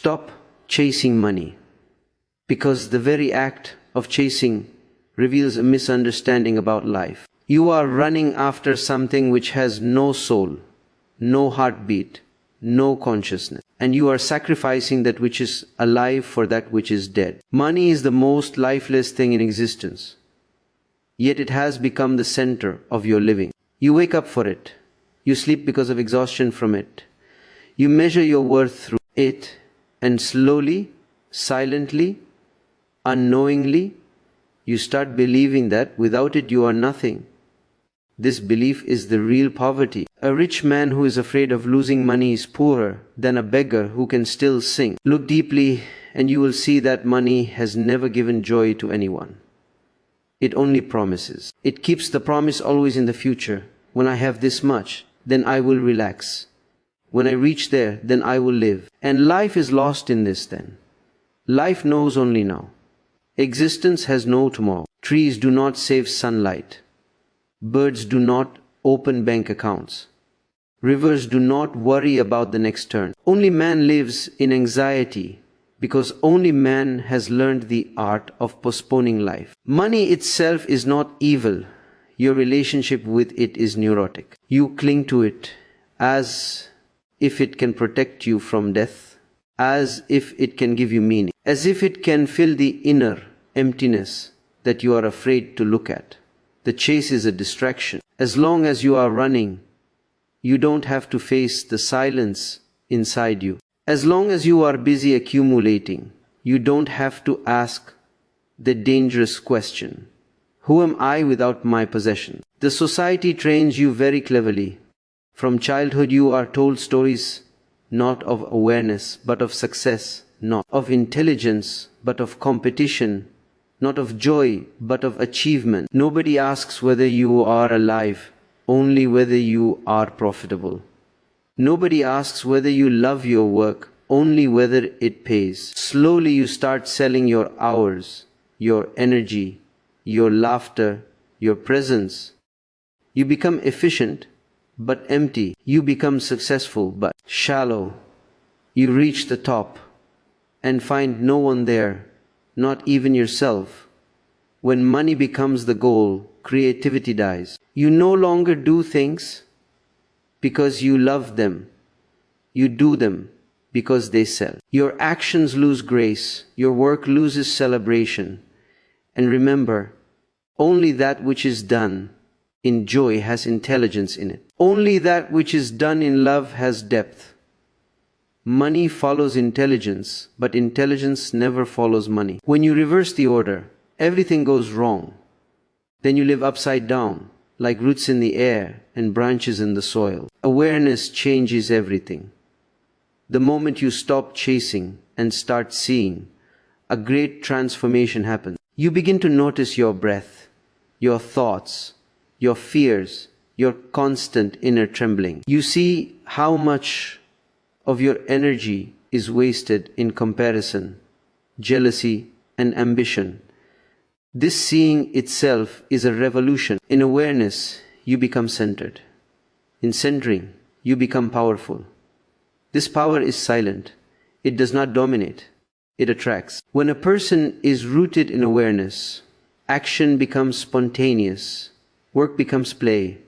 Stop chasing money, because the very act of chasing reveals a misunderstanding about life. You are running after something which has no soul, no heartbeat, no consciousness, and you are sacrificing that which is alive for that which is dead. Money is the most lifeless thing in existence, yet it has become the center of your living. You wake up for it. You sleep because of exhaustion from it. You measure your worth through it, and slowly, silently, unknowingly, you start believing that without it you are nothing. This belief is the real poverty. A rich man who is afraid of losing money is poorer than a beggar who can still sing. Look deeply and you will see that money has never given joy to anyone. It only promises. It keeps the promise always in the future. When I have this much, then I will relax. When I reach there, then I will live. And life is lost in this then. Life knows only now. Existence has no tomorrow. Trees do not save sunlight. Birds do not open bank accounts. Rivers do not worry about the next turn. Only man lives in anxiety because only man has learned the art of postponing life. Money itself is not evil. Your relationship with it is neurotic. You cling to it as if it can protect you from death, as if it can give you meaning, as if it can fill the inner emptiness that you are afraid to look at. The chase is a distraction. As long as you are running, you don't have to face the silence inside you. As long as you are busy accumulating, you don't have to ask the dangerous question, who am I without my possession? The society trains you very cleverly. From childhood you are told stories not of awareness but of success, not of intelligence but of competition, not of joy but of achievement. Nobody asks whether you are alive, only whether you are profitable. Nobody asks whether you love your work, only whether it pays. Slowly you start selling your hours, your energy, your laughter, your presence. You become efficient but empty. You become successful but shallow. You reach the top and find no one there, not even yourself. When money becomes the goal, creativity dies. You no longer do things because you love them. You do them because they sell. Your actions lose grace. Your work loses celebration. And remember, only that which is done in joy has intelligence in it. Only that which is done in love has depth. Money follows intelligence, but intelligence never follows money. When you reverse the order, everything goes wrong. Then you live upside down, like roots in the air and branches in the soil. Awareness changes everything. The moment you stop chasing and start seeing, a great transformation happens. You begin to notice your breath, your thoughts, your fears, your constant inner trembling. You see how much of your energy is wasted in comparison, jealousy, and ambition. This seeing itself is a revolution. In awareness, you become centered. In centering, you become powerful. This power is silent. It does not dominate. It attracts. When a person is rooted in awareness, action becomes spontaneous. Work becomes play.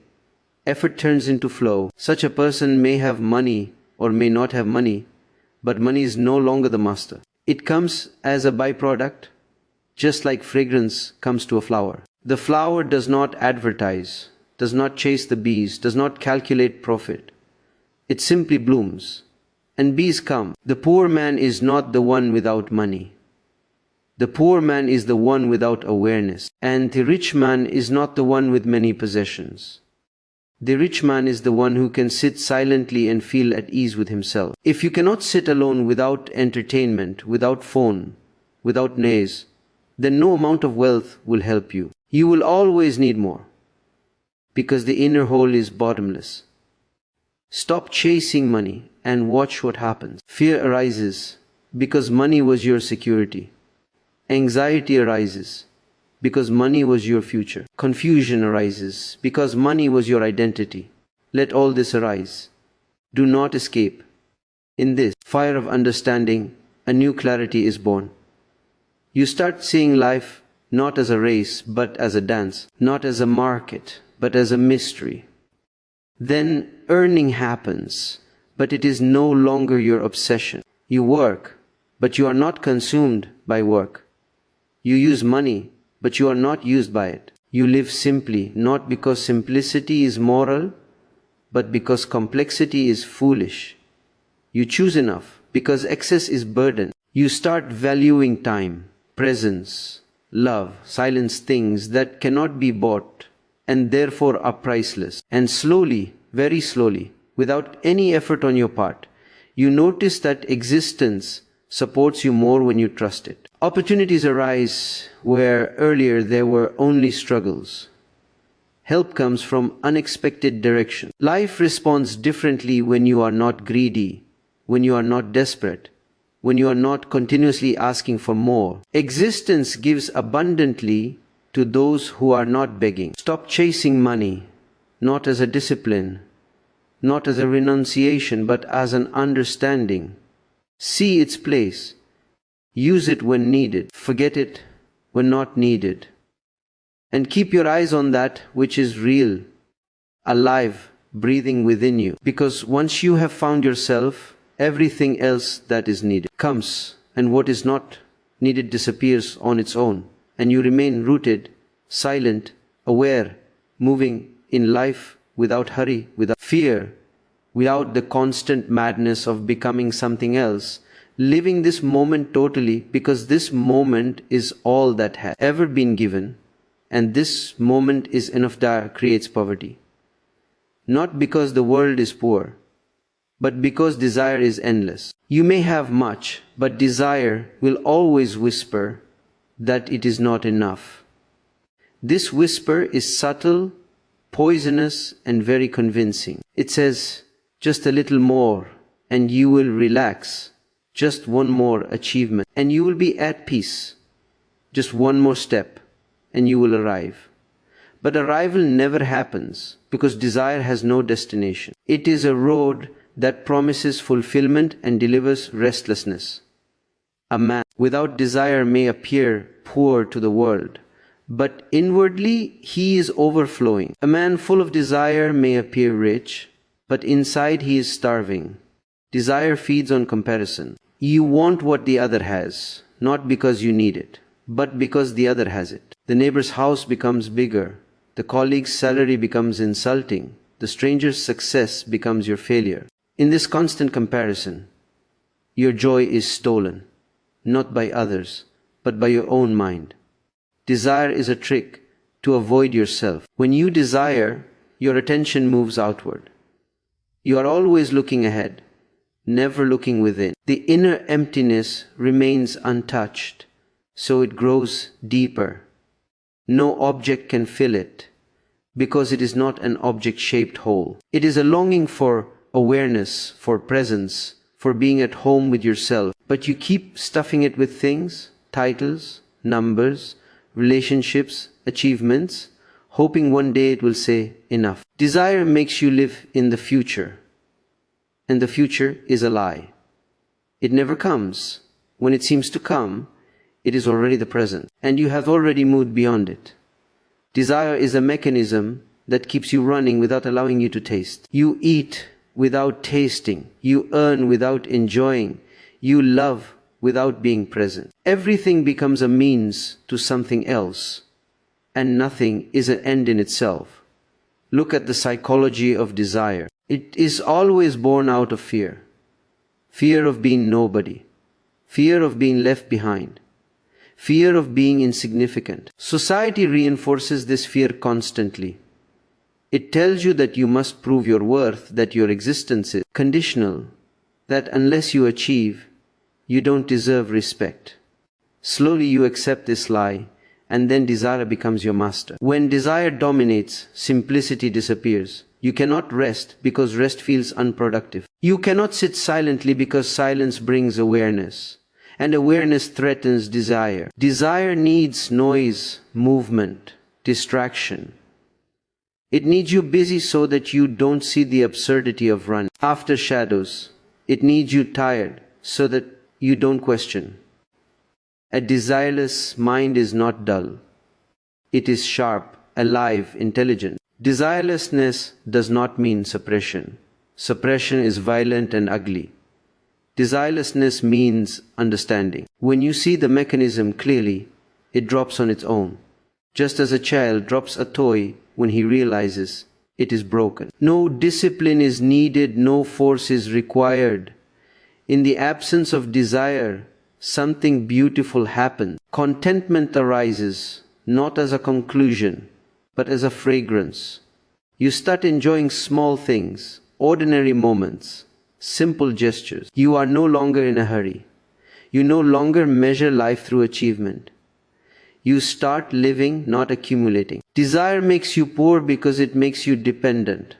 Effort turns into flow. Such a person may have money or may not have money, but money is no longer the master. It comes as a byproduct, just like fragrance comes to a flower. The flower does not advertise, does not chase the bees, does not calculate profit. It simply blooms, and bees come. The poor man is not the one without money. The poor man is the one without awareness, and the rich man is not the one with many possessions. The rich man is the one who can sit silently and feel at ease with himself. If you cannot sit alone without entertainment, without phone, without noise, then no amount of wealth will help you. You will always need more, because the inner hole is bottomless. Stop chasing money and watch what happens. Fear arises because money was your security. Anxiety arises because money was your future. Confusion arises because money was your identity. Let all this arise. Do not escape. In this fire of understanding, a new clarity is born. You start seeing life not as a race, but as a dance, not as a market, but as a mystery. Then earning happens, but it is no longer your obsession. You work, but you are not consumed by work. You use money, but you are not used by it. You live simply, not because simplicity is moral, but because complexity is foolish. You choose enough, because excess is burden. You start valuing time, presence, love, silence, things that cannot be bought and therefore are priceless. And slowly, very slowly, without any effort on your part, you notice that existence supports you more when you trust it. Opportunities arise where earlier there were only struggles. Help comes from unexpected direction. Life responds differently when you are not greedy, when you are not desperate, when you are not continuously asking for more. Existence gives abundantly to those who are not begging. Stop chasing money, not as a discipline, not as a renunciation, but as an understanding. See its place. Use it when needed. Forget it when not needed. And keep your eyes on that which is real, alive, breathing within you. Because once you have found yourself, everything else that is needed comes, and what is not needed disappears on its own. And you remain rooted, silent, aware, moving in life without hurry, without fear, without the constant madness of becoming something else, living this moment totally, because this moment is all that has ever been given, and this moment is enough that creates poverty. Not because the world is poor, but because desire is endless. You may have much, but desire will always whisper that it is not enough. This whisper is subtle, poisonous, and very convincing. It says, just a little more, and you will relax. Just one more achievement, and you will be at peace. Just one more step, and you will arrive. But arrival never happens, because desire has no destination. It is a road that promises fulfillment and delivers restlessness. A man without desire may appear poor to the world, but inwardly he is overflowing. A man full of desire may appear rich, but inside he is starving. Desire feeds on comparison. You want what the other has, not because you need it, but because the other has it. The neighbor's house becomes bigger. The colleague's salary becomes insulting. The stranger's success becomes your failure. In this constant comparison, your joy is stolen, not by others, but by your own mind. Desire is a trick to avoid yourself. When you desire, your attention moves outward. You are always looking ahead, never looking within. The inner emptiness remains untouched, so it grows deeper. No object can fill it, because it is not an object-shaped whole. It is a longing for awareness, for presence, for being at home with yourself. But you keep stuffing it with things, titles, numbers, relationships, achievements, hoping one day it will say enough. Desire makes you live in the future, and the future is a lie. It never comes. When it seems to come, it is already the present, and you have already moved beyond it. Desire is a mechanism that keeps you running without allowing you to taste. You eat without tasting. You earn without enjoying. You love without being present. Everything becomes a means to something else, and nothing is an end in itself. Look at the psychology of desire. It is always born out of fear. Fear of being nobody. Fear of being left behind. Fear of being insignificant. Society reinforces this fear constantly. It tells you that you must prove your worth, that your existence is conditional, that unless you achieve, you don't deserve respect. Slowly you accept this lie, and then desire becomes your master. When desire dominates, simplicity disappears. You cannot rest because rest feels unproductive. You cannot sit silently because silence brings awareness. And awareness threatens desire. Desire needs noise, movement, distraction. It needs you busy so that you don't see the absurdity of running after shadows. It needs you tired so that you don't question. A desireless mind is not dull. It is sharp, alive, intelligent. Desirelessness does not mean suppression. Suppression is violent and ugly. Desirelessness means understanding. When you see the mechanism clearly, it drops on its own. Just as a child drops a toy when he realizes it is broken. No discipline is needed, no force is required. In the absence of desire, something beautiful happens. Contentment arises, not as a conclusion, but as a fragrance. You start enjoying small things, ordinary moments, simple gestures. You are no longer in a hurry. You no longer measure life through achievement. You start living, not accumulating. Desire makes you poor because it makes you dependent.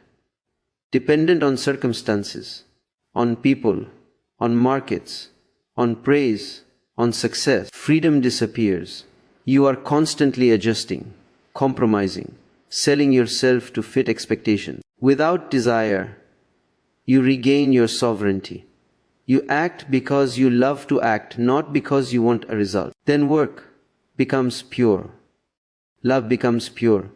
Dependent on circumstances, on people, on markets, on praise, on success. Freedom disappears. You are constantly adjusting, compromising, selling yourself to fit expectations. Without desire, you regain your sovereignty. You act because you love to act, not because you want a result. Then work becomes pure. Love becomes pure.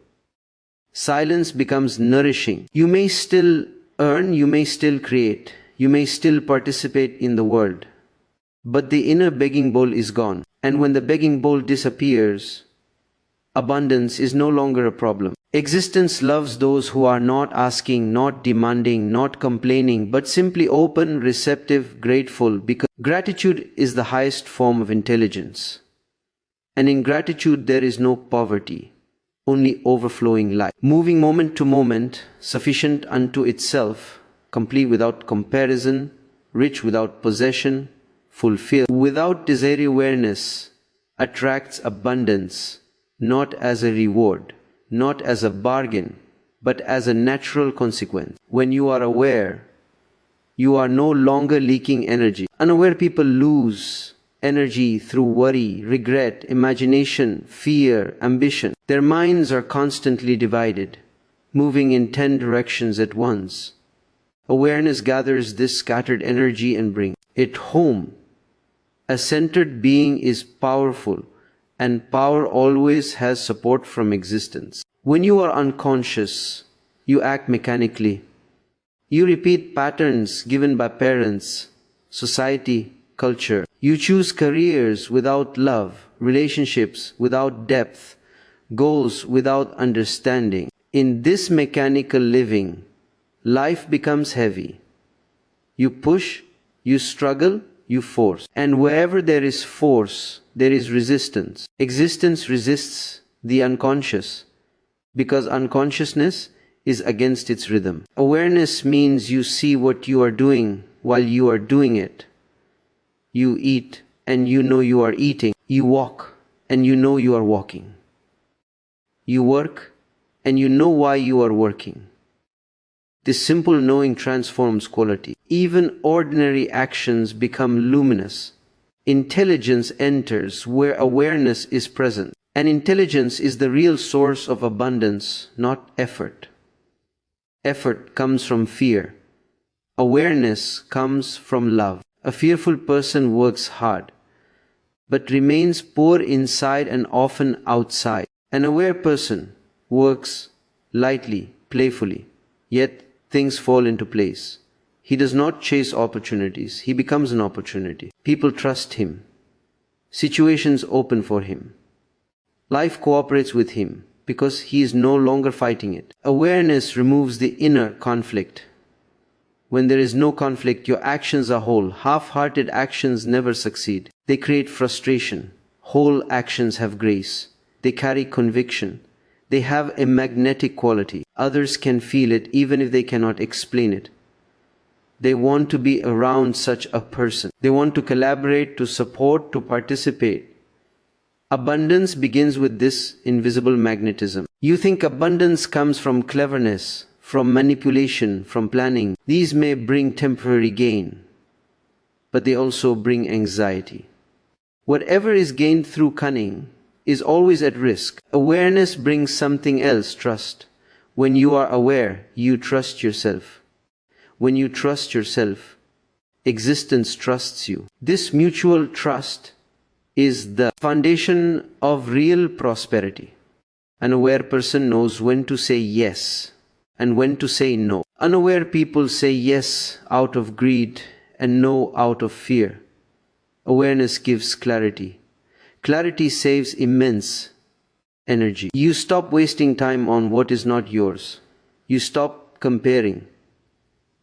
Silence becomes nourishing. You may still earn, you may still create, you may still participate in the world. But the inner begging bowl is gone. And when the begging bowl disappears, abundance is no longer a problem. Existence loves those who are not asking, not demanding, not complaining, but simply open, receptive, grateful, because gratitude is the highest form of intelligence. And in gratitude there is no poverty, only overflowing life. Moving moment to moment, sufficient unto itself, complete without comparison, rich without possession, fulfilled without desire. Awareness attracts abundance, not as a reward, not as a bargain, but as a natural consequence. When you are aware, you are no longer leaking energy. Unaware people lose energy through worry, regret, imagination, fear, ambition. Their minds are constantly divided, moving in 10 directions at once. Awareness gathers this scattered energy and brings it home. A centered being is powerful, and power always has support from existence. When you are unconscious, you act mechanically. You repeat patterns given by parents, society, culture. You choose careers without love, relationships without depth, goals without understanding. In this mechanical living, life becomes heavy. You push, you struggle, you force. And wherever there is force, there is resistance. Existence resists the unconscious because unconsciousness is against its rhythm. Awareness means you see what you are doing while you are doing it. You eat and you know you are eating. You walk and you know you are walking. You work and you know why you are working. This simple knowing transforms quality. Even ordinary actions become luminous. Intelligence enters where awareness is present. And intelligence is the real source of abundance, not effort. Effort comes from fear. Awareness comes from love. A fearful person works hard, but remains poor inside and often outside. An aware person works lightly, playfully, yet things fall into place. He does not chase opportunities. He becomes an opportunity. People trust him. Situations open for him. Life cooperates with him because he is no longer fighting it. Awareness removes the inner conflict. When there is no conflict, your actions are whole. Half-hearted actions never succeed. They create frustration. Whole actions have grace. They carry conviction. They have a magnetic quality. Others can feel it even if they cannot explain it. They want to be around such a person. They want to collaborate, to support, to participate. Abundance begins with this invisible magnetism. You think abundance comes from cleverness, from manipulation, from planning. These may bring temporary gain, but they also bring anxiety. Whatever is gained through cunning is always at risk. Awareness brings something else, trust. When you are aware, you trust yourself. When you trust yourself, Existence trusts you. This mutual trust is the foundation of real prosperity. An aware person knows when to say yes and when to say no. Unaware people say yes out of greed and no out of fear. Awareness gives clarity. Clarity saves immense energy. You stop wasting time on what is not yours. You stop comparing.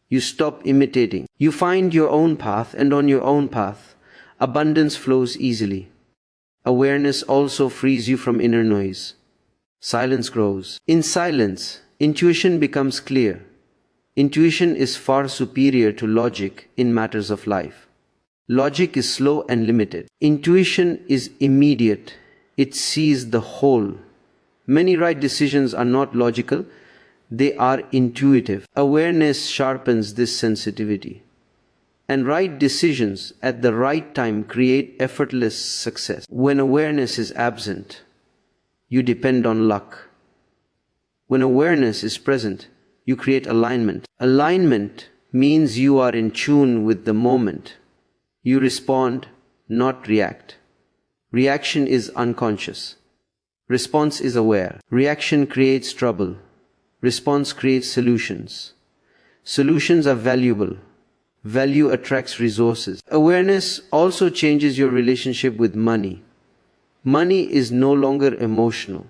You stop imitating. You find your own path, and on your own path, abundance flows easily. Awareness also frees you from inner noise. Silence grows. In silence, intuition becomes clear. Intuition is far superior to logic in matters of life. Logic is slow and limited. Intuition is immediate. It sees the whole. Many right decisions are not logical. They are intuitive. Awareness sharpens this sensitivity. And right decisions at the right time create effortless success. When awareness is absent, you depend on luck. When awareness is present, you create alignment. Alignment means you are in tune with the moment. You respond, not react. Reaction is unconscious. Response is aware. Reaction creates trouble. Response creates solutions. Solutions are valuable. Value attracts resources. Awareness also changes your relationship with money. Money is no longer emotional.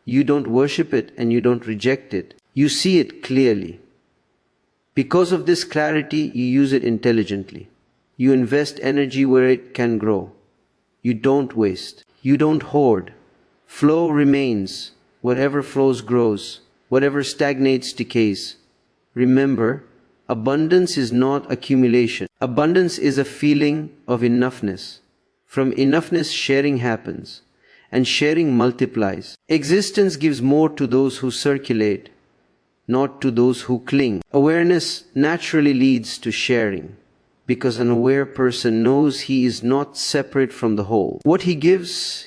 You don't worship it and you don't reject it. You see it clearly. Because of this clarity, you use it intelligently. You invest energy where it can grow. You don't waste. You don't hoard. Flow remains. Whatever flows grows. Whatever stagnates decays. Remember, abundance is not accumulation. Abundance is a feeling of enoughness. From enoughness, sharing happens, and sharing multiplies. Existence gives more to those who circulate, not to those who cling. Awareness naturally leads to sharing, because an aware person knows he is not separate from the whole. What he gives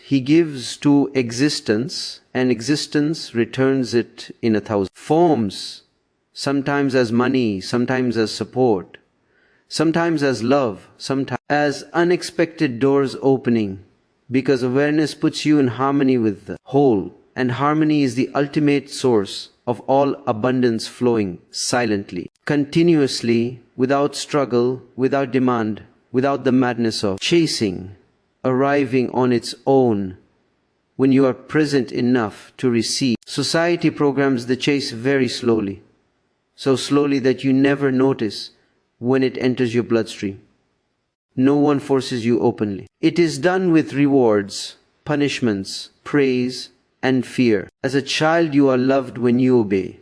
to existence, and existence returns it in 1,000 forms, sometimes as money, sometimes as support, sometimes as love, sometimes as unexpected doors opening, because awareness puts you in harmony with the whole, and harmony is the ultimate source of all abundance flowing silently, continuously, without struggle, without demand, without the madness of chasing, arriving on its own. When you are present enough to receive, society programs the chase very slowly, so slowly that you never notice when it enters your bloodstream. No one forces you openly. It is done with rewards, punishments, praise, and fear. As a child, you are loved when you obey,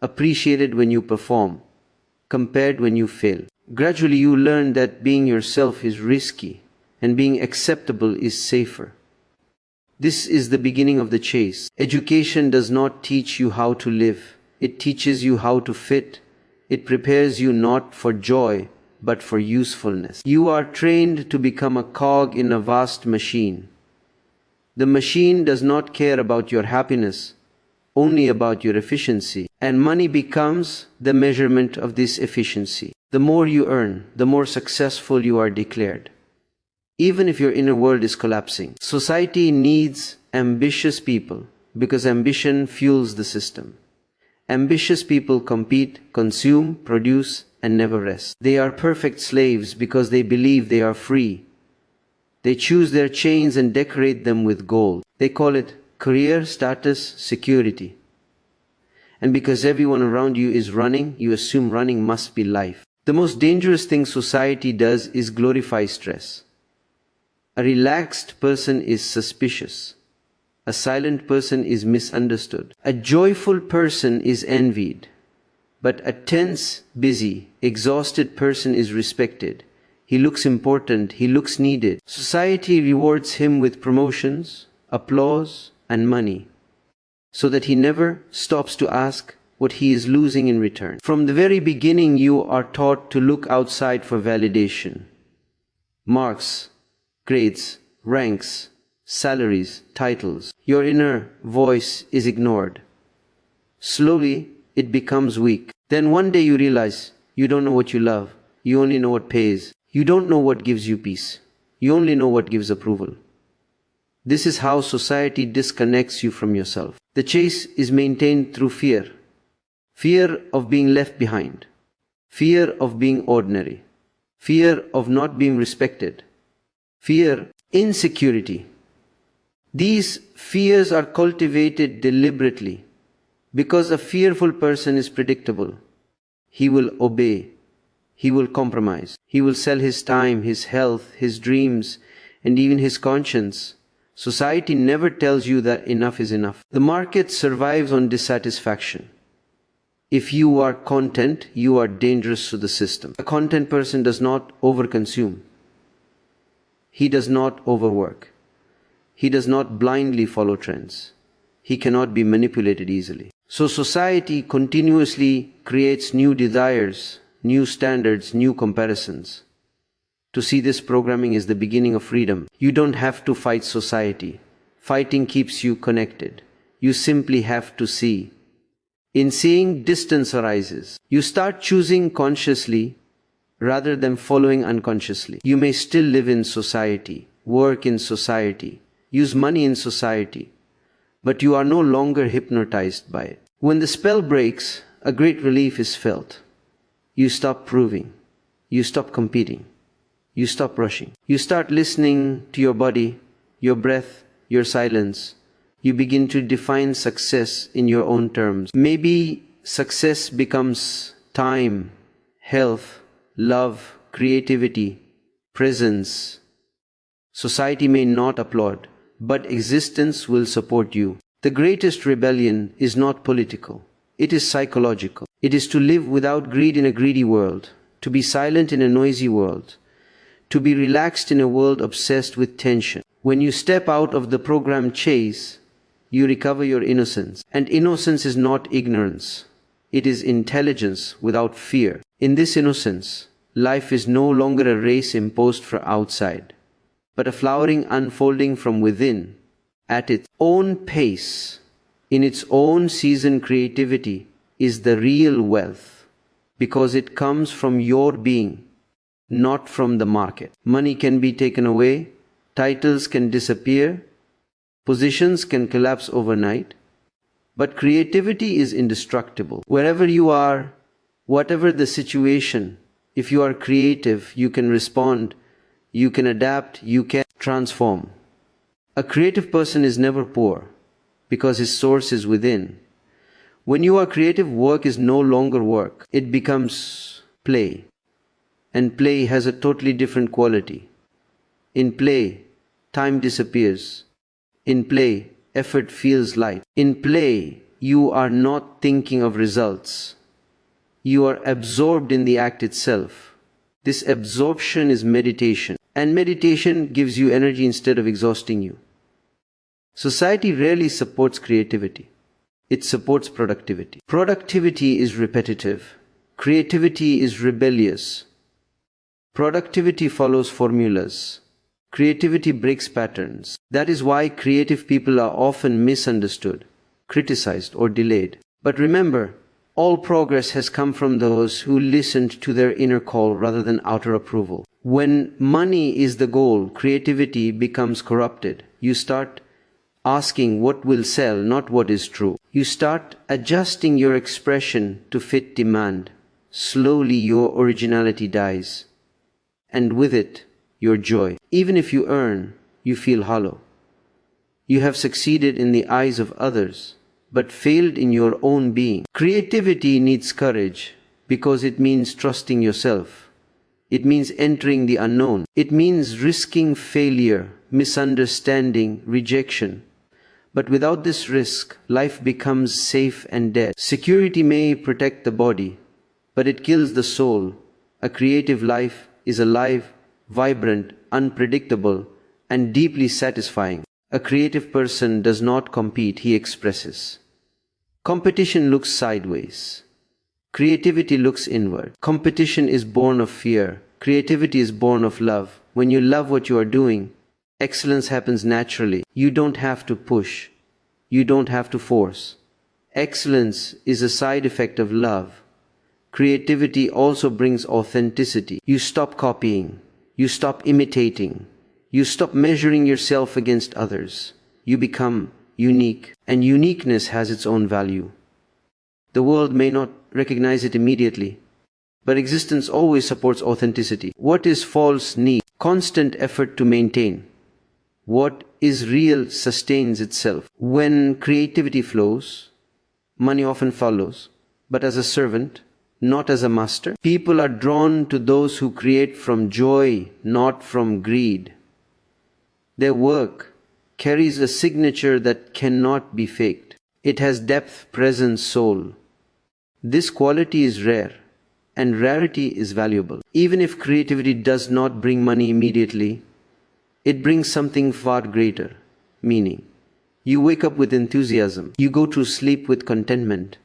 appreciated when you perform, compared when you fail. Gradually, you learn that being yourself is risky and being acceptable is safer. This is the beginning of the chase. Education does not teach you how to live. It teaches you how to fit. It prepares you not for joy, but for usefulness. You are trained to become a cog in a vast machine. The machine does not care about your happiness, only about your efficiency. And money becomes the measurement of this efficiency. The more you earn, the more successful you are declared. Even if your inner world is collapsing. Society needs ambitious people because ambition fuels the system. Ambitious people compete, consume, produce, and never rest. They are perfect slaves because they believe they are free. They choose their chains and decorate them with gold. They call it career, status, security. And because everyone around you is running, you assume running must be life. The most dangerous thing society does is glorify stress. A relaxed person is suspicious. A silent person is misunderstood. A joyful person is envied. But a tense, busy, exhausted person is respected. He looks important, he looks needed. Society rewards him with promotions, applause, and money, so that he never stops to ask what he is losing in return. From the very beginning, you are taught to look outside for validation. Marks, grades, ranks, salaries, titles. Your inner voice is ignored. Slowly, it becomes weak. Then one day you realize you don't know what you love. You only know what pays. You don't know what gives you peace. You only know what gives approval. This is how society disconnects you from yourself. The chase is maintained through fear. Fear of being left behind. Fear of being ordinary. Fear of not being respected. Fear, insecurity. These fears are cultivated deliberately because a fearful person is predictable. He will obey. He will compromise. He will sell his time, his health, his dreams, and even his conscience. Society never tells you that enough is enough. The market survives on dissatisfaction. If you are content, you are dangerous to the system. A content person does not overconsume. He does not overwork. He does not blindly follow trends. He cannot be manipulated easily. So society continuously creates new desires, new standards, new comparisons. To see this programming is the beginning of freedom. You don't have to fight society. Fighting keeps you connected. You simply have to see. In seeing, distance arises. You start choosing consciously rather than following unconsciously. You may still live in society, work in society, use money in society, but you are no longer hypnotized by it. When the spell breaks, a great relief is felt. You stop proving. You stop competing. You stop rushing. You start listening to your body, your breath, your silence. You begin to define success in your own terms. Maybe success becomes time, health, love, creativity, presence. Society may not applaud, but existence will support you. The greatest rebellion is not political. It is psychological. It is to live without greed in a greedy world, to be silent in a noisy world, to be relaxed in a world obsessed with tension. When you step out of the program chase, you recover your innocence. And innocence is not ignorance. It is intelligence without fear. In this innocence, life is no longer a race imposed from outside, but a flowering unfolding from within, at its own pace, in its own season. Creativity is the real wealth, because it comes from your being, not from the market. Money can be taken away, titles can disappear, positions can collapse overnight, but creativity is indestructible. Wherever you are, whatever the situation, if you are creative, you can respond, you can adapt, you can transform. A creative person is never poor, because his source is within. When you are creative, work is no longer work. It becomes play. And play has a totally different quality. In play, time disappears. In play, effort feels light. In play, you are not thinking of results. You are absorbed in the act itself. This absorption is meditation. And meditation gives you energy instead of exhausting you. Society rarely supports creativity. It supports productivity. Productivity is repetitive. Creativity is rebellious. Productivity follows formulas. Creativity breaks patterns. That is why creative people are often misunderstood, criticized, or delayed. But remember, all progress has come from those who listened to their inner call rather than outer approval. When money is the goal, creativity becomes corrupted. You start asking what will sell, not what is true. You start adjusting your expression to fit demand. Slowly your originality dies. And with it, your joy. Even if you earn, you feel hollow. You have succeeded in the eyes of others, but failed in your own being. Creativity needs courage because it means trusting yourself. It means entering the unknown. It means risking failure, misunderstanding, rejection. But without this risk, life becomes safe and dead. Security may protect the body, but it kills the soul. A creative life is alive, vibrant, unpredictable, and deeply satisfying. A creative person does not compete, he expresses. Competition looks sideways. Creativity looks inward. Competition is born of fear. Creativity is born of love. When you love what you are doing, excellence happens naturally. You don't have to push. You don't have to force. Excellence is a side effect of love. creativity also brings authenticity. You stop copying. You stop imitating. You stop measuring yourself against others. You become unique, and uniqueness has its own value. The world may not recognize it immediately, but existence always supports authenticity. What is false needs constant effort to maintain. What is real sustains itself. When creativity flows, money often follows, but as a servant, not as a master. People are drawn to those who create from joy, not from greed. Their work carries a signature that cannot be faked. It has depth, presence, soul. This quality is rare, and rarity is valuable. Even if creativity does not bring money immediately, it brings something far greater, meaning. You wake up with enthusiasm. You go to sleep with contentment.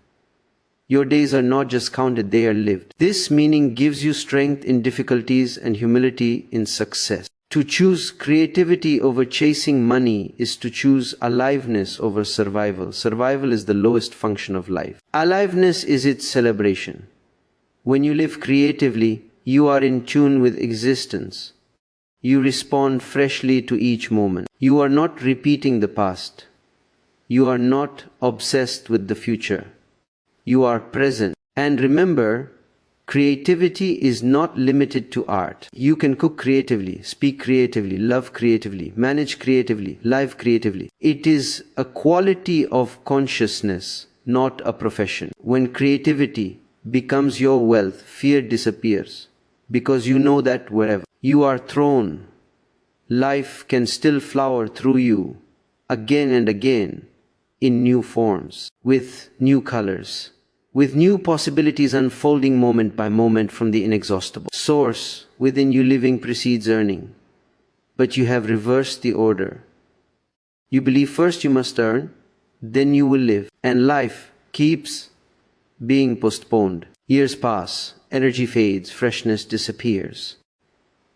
Your days are not just counted, they are lived. This meaning gives you strength in difficulties and humility in success. To choose creativity over chasing money is to choose aliveness over survival. Survival is the lowest function of life. Aliveness is its celebration. When you live creatively, you are in tune with existence. You respond freshly to each moment. You are not repeating the past. You are not obsessed with the future. You are present. And remember, creativity is not limited to art. You can cook creatively, speak creatively, love creatively, manage creatively, live creatively. It is a quality of consciousness, not a profession. When creativity becomes your wealth, fear disappears, because you know that wherever you are thrown, life can still flower through you again and again in new forms, with new colors, with new possibilities unfolding moment by moment from the inexhaustible source within you. Living precedes earning, but you have reversed the order. You believe first you must earn, then you will live, and life keeps being postponed. Years pass, energy fades, freshness disappears,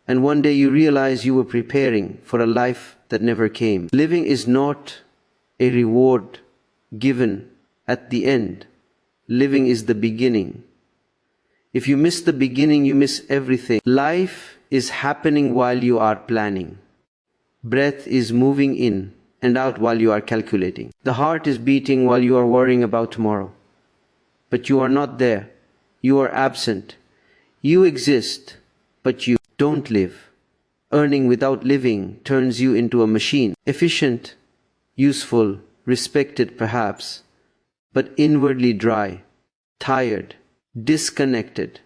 and one day you realize you were preparing for a life that never came. Living is not a reward given at the end. Living is the beginning. If you miss the beginning, you miss everything. Life is happening while you are planning. Breath is moving in and out while you are calculating. The heart is beating while you are worrying about tomorrow. But you are not there. You are absent. You exist, but you don't live. Earning without living turns you into a machine. Efficient, useful, respected perhaps, but inwardly dry, tired, disconnected.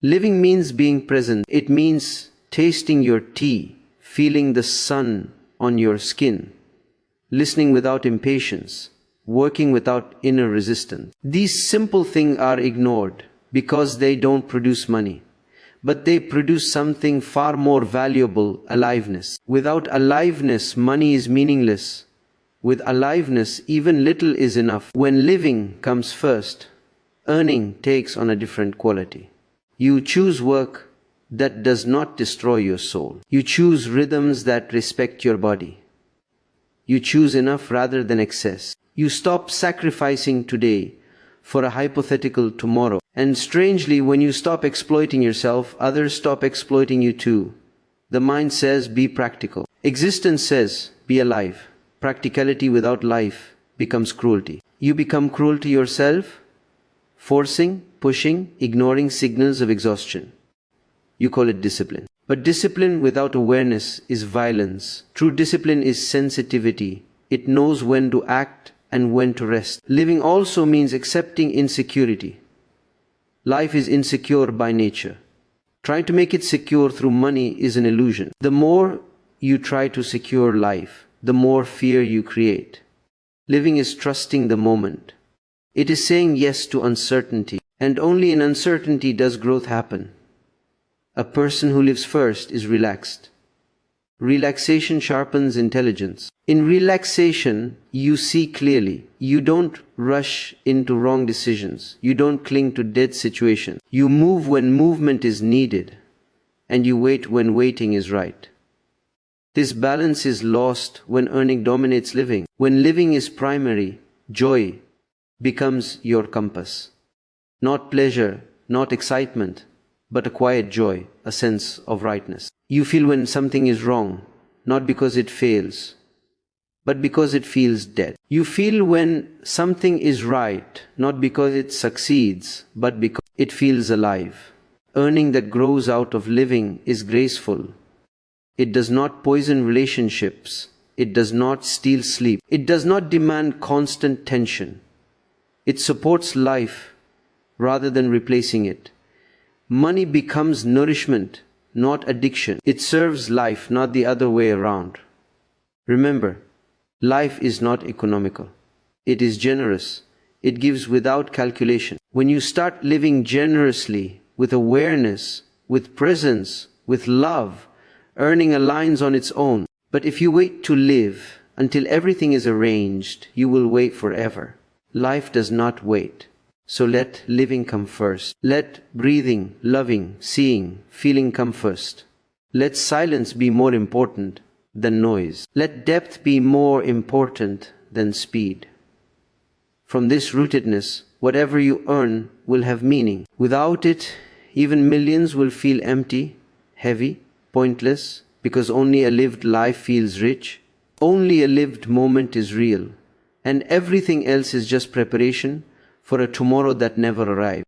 Living means being present. It means tasting your tea, feeling the sun on your skin, listening without impatience, working without inner resistance. These simple things are ignored because they don't produce money, but they produce something far more valuable: aliveness. Without aliveness, money is meaningless. With aliveness, even little is enough. When living comes first, earning takes on a different quality. You choose work that does not destroy your soul. You choose rhythms that respect your body. You choose enough rather than excess. You stop sacrificing today for a hypothetical tomorrow. And strangely, when you stop exploiting yourself, others stop exploiting you too. The mind says, be practical. Existence says, be alive. Practicality without life becomes cruelty. You become cruel to yourself, forcing, pushing, ignoring signals of exhaustion. You call it discipline. But discipline without awareness is violence. True discipline is sensitivity. It knows when to act and when to rest. Living also means accepting insecurity. Life is insecure by nature. Trying to make it secure through money is an illusion. The more you try to secure life, the more fear you create. Living is trusting the moment. It is saying yes to uncertainty, and only in uncertainty does growth happen. A person who lives first is relaxed. Relaxation sharpens intelligence. In relaxation, you see clearly. You don't rush into wrong decisions. You don't cling to dead situations. You move when movement is needed, and you wait when waiting is right. This balance is lost when earning dominates living. When living is primary, joy becomes your compass. Not pleasure, not excitement, but a quiet joy, a sense of rightness. You feel when something is wrong, not because it fails, but because it feels dead. You feel when something is right, not because it succeeds, but because it feels alive. Earning that grows out of living is graceful. It does not poison relationships. It does not steal sleep. It does not demand constant tension. It supports life rather than replacing it. Money becomes nourishment, not addiction. It serves life, not the other way around. Remember, life is not economical. It is generous. It gives without calculation. When you start living generously, with awareness, with presence, with love, earning aligns on its own. But if you wait to live until everything is arranged, you will wait forever. Life does not wait. So let living come first. Let breathing, loving, seeing, feeling come first. Let silence be more important than noise. Let depth be more important than speed. From this rootedness, whatever you earn will have meaning. Without it, even millions will feel empty, heavy, pointless, because only a lived life feels rich. Only a lived moment is real, and everything else is just preparation for a tomorrow that never arrives.